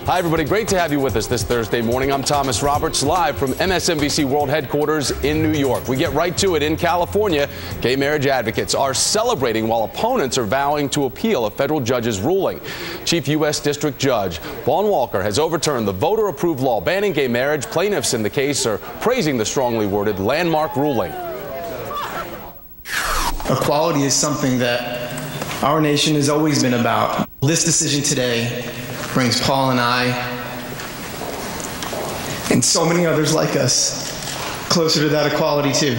Hi, everybody. Great to have you with us this Thursday morning. I'm Thomas Roberts, live from MSNBC World Headquarters in New York. We get right to it. In California, gay marriage advocates are celebrating while opponents are vowing to appeal a federal judge's ruling. Chief U.S. District Judge Vaughn Walker has overturned the voter-approved law banning gay marriage. Plaintiffs in the case are praising the strongly worded landmark ruling. Equality is something that our nation has always been about. This decision today brings Paul and I, and so many others like us, closer to that equality too.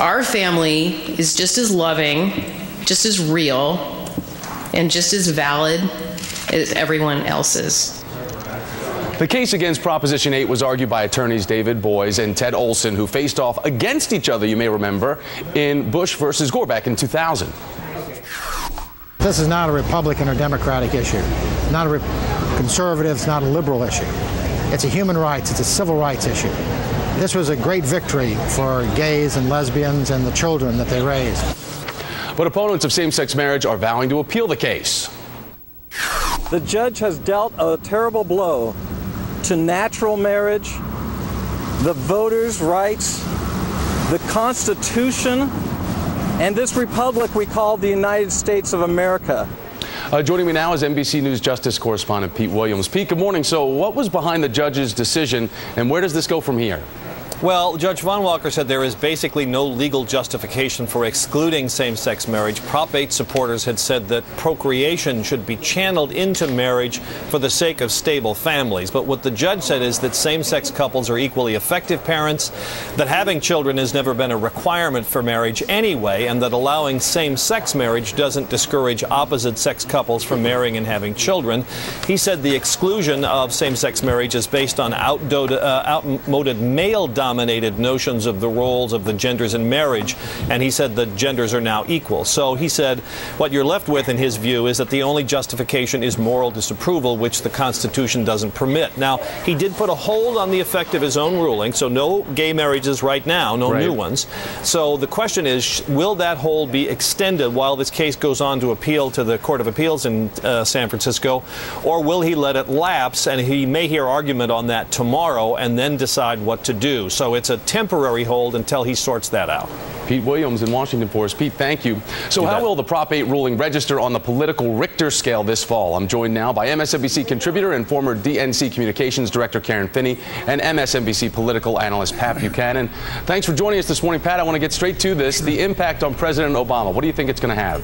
Our family is just as loving, just as real, and just as valid as everyone else's. The case against Proposition 8 was argued by attorneys David Boies and Ted Olson, who faced off against each other, you may remember, in Bush versus Gore back in 2000. This is not a Republican or Democratic issue. Not a conservative, it's not a liberal issue. It's a human rights, it's a civil rights issue. This was a great victory for gays and lesbians and the children that they raised. But opponents of same-sex marriage are vowing to appeal the case. The judge has dealt a terrible blow to natural marriage, the voters' rights, the Constitution, and this republic we call the United States of America. Joining me now is NBC News Justice correspondent Pete Williams. Pete, good morning. So what was behind the judge's decision, and where does this go from here? Well, Judge Vaughn Walker said there is basically no legal justification for excluding same-sex marriage. Prop 8 supporters had said that procreation should be channeled into marriage for the sake of stable families. But what the judge said is that same-sex couples are equally effective parents, that having children has never been a requirement for marriage anyway, and that allowing same-sex marriage doesn't discourage opposite-sex couples from marrying and having children. He said the exclusion of same-sex marriage is based on outmoded male-dominated notions of the roles of the genders in marriage, and he said the genders are now equal. So he said what you're left with, in his view, is that the only justification is moral disapproval, which the Constitution doesn't permit. Now, he did put a hold on the effect of his own ruling, so no gay marriages right now, no new ones. So the question is, will that hold be extended while this case goes on to appeal to the Court of Appeals in San Francisco, or will he let it lapse, and he may hear argument on that tomorrow and then decide what to do. So it's a temporary hold until he sorts that out. Pete Williams in Washington for us. Pete, thank you. So how will the Prop 8 ruling register on the political Richter scale this fall? I'm joined now by MSNBC contributor and former DNC Communications Director Karen Finney and MSNBC political analyst Pat Buchanan. Thanks for joining us this morning, Pat. I want to get straight to this. The impact on President Obama. What do you think it's going to have?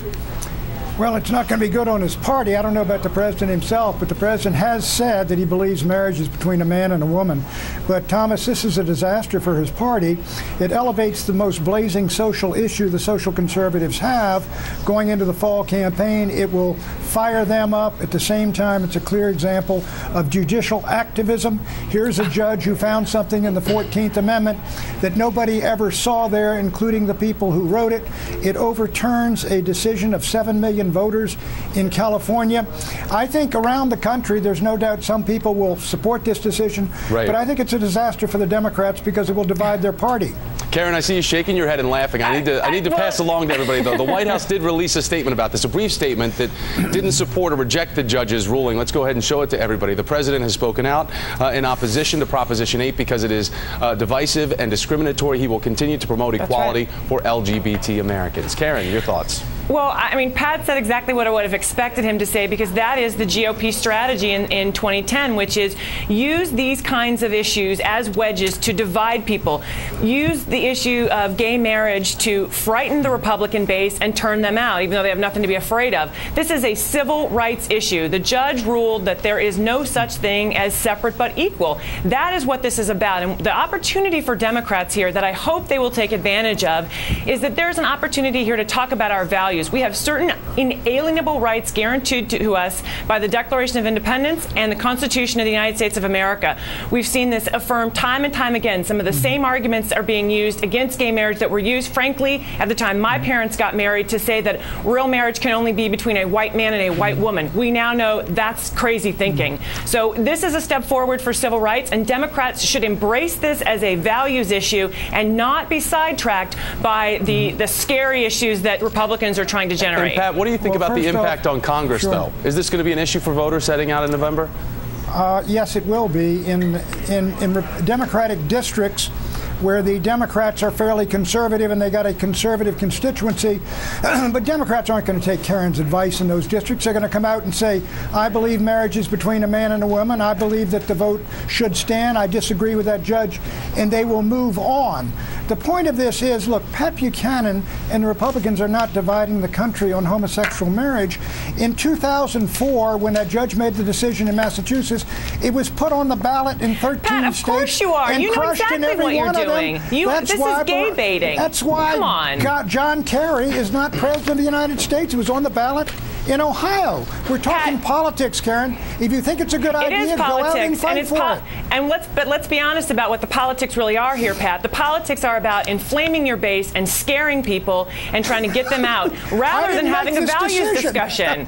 Well, it's not going to be good on his party. I don't know about the president himself, but the president has said that he believes marriage is between a man and a woman. But, Thomas, this is a disaster for his party. It elevates the most blazing social issue the social conservatives have going into the fall campaign. It will fire them up. At the same time, it's a clear example of judicial activism. Here's a judge who found something in the 14th Amendment that nobody ever saw there, including the people who wrote it. It overturns a decision of 7 million voters in California. I think around the country, there's no doubt some people will support this decision, but I think it's a disaster for the Democrats because it will divide their party. Karen, I see you shaking your head and laughing. I need to pass along to everybody, though. The White House did release a statement about this, a brief statement that didn't support or reject the judge's ruling. Let's go ahead and show it to everybody. The president has spoken out in opposition to Proposition 8 because it is divisive and discriminatory. He will continue to promote equality for LGBT Americans. Karen, your thoughts? Well, I mean, Pat said exactly what I would have expected him to say, because that is the GOP strategy in 2010, which is use these kinds of issues as wedges to divide people. Use the issue of gay marriage to frighten the Republican base and turn them out, even though they have nothing to be afraid of. This is a civil rights issue. The judge ruled that there is no such thing as separate but equal. That is what this is about. And the opportunity for Democrats here that I hope they will take advantage of is that there's an opportunity here to talk about our values. We have certain inalienable rights guaranteed to us by the Declaration of Independence and the Constitution of the United States of America. We've seen this affirmed time and time again. Some of the same arguments are being used against gay marriage that were used, frankly, at the time my parents got married, to say that real marriage can only be between a white man and a white woman. We now know that's crazy thinking. So this is a step forward for civil rights, and Democrats should embrace this as a values issue and not be sidetracked by the scary issues that Republicans are trying to generate. And Pat, what do you think about the impact on Congress, though? Is this going to be an issue for voters heading out in November? Yes, it will be in Democratic districts where the Democrats are fairly conservative and they got a conservative constituency. But Democrats aren't going to take Karen's advice in those districts. They're going to come out and say, I believe marriage is between a man and a woman. I believe that the vote should stand. I disagree with that judge. And they will move on. The point of this is, look, Pat Buchanan and the Republicans are not dividing the country on homosexual marriage. In 2004, when that judge made the decision in Massachusetts, it was put on the ballot in 13 Pat, of states. course you are. And You know crushed in exactly every what you're one of them. doing. This is gay baiting. That's why Come on. John Kerry is not president of the United States. It was on the ballot in Ohio. We're talking politics, Karen. If you think it's a good idea, go out and fight for it. And let's be honest about what the politics really are here, Pat. The politics are about inflaming your base and scaring people and trying to get them out, rather than having a values discussion.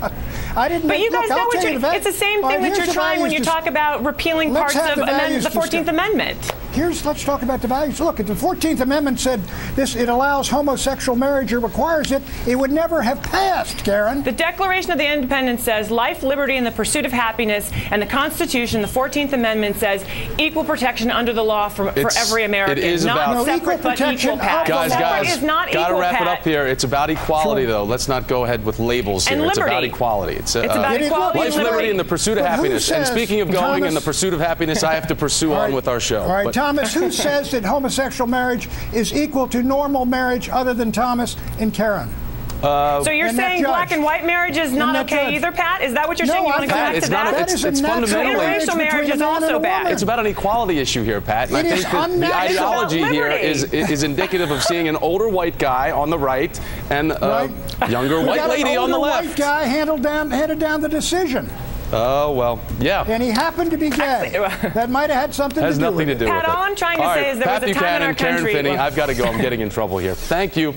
I didn't. But you guys know what you're. It's the same thing that you're trying when you talk about repealing parts of the 14th Amendment. Let's talk about the values. Look, if the 14th Amendment said it allows homosexual marriage or requires it, it would never have passed, Karen. The Declaration of the Independence says life, liberty, and the pursuit of happiness, and the Constitution, the 14th Amendment, says equal protection under the law for every American. It is not about separate but equal, Pat. Guys, is not gotta equal, wrap Pat. it up here. It's about equality, though. Let's not go ahead with labels here. And it's liberty. about equality. It's about equality life, and liberty, and the pursuit of happiness. And speaking of going and the pursuit of happiness, I have to pursue on with our show. All right, Thomas, who says that homosexual marriage is equal to normal marriage other than Thomas and Karen? So you're saying black and white marriage is not okay either, Pat? Is that what you're saying? You want to go back to that? It's fundamentally. Interracial marriage is also bad. It's about an equality issue here, Pat. And I think that the ideology here is indicative of seeing an older white guy on the right and a younger white lady on the left. White guy handed down the decision. Oh, well, yeah. And he happened to be gay. That might have had something to do with it. Has nothing to do with it. Pat, all I'm trying to say is there was a time in our country. Pat Buchanan, Karen Finney, I've got to go. I'm getting in trouble here. Thank you.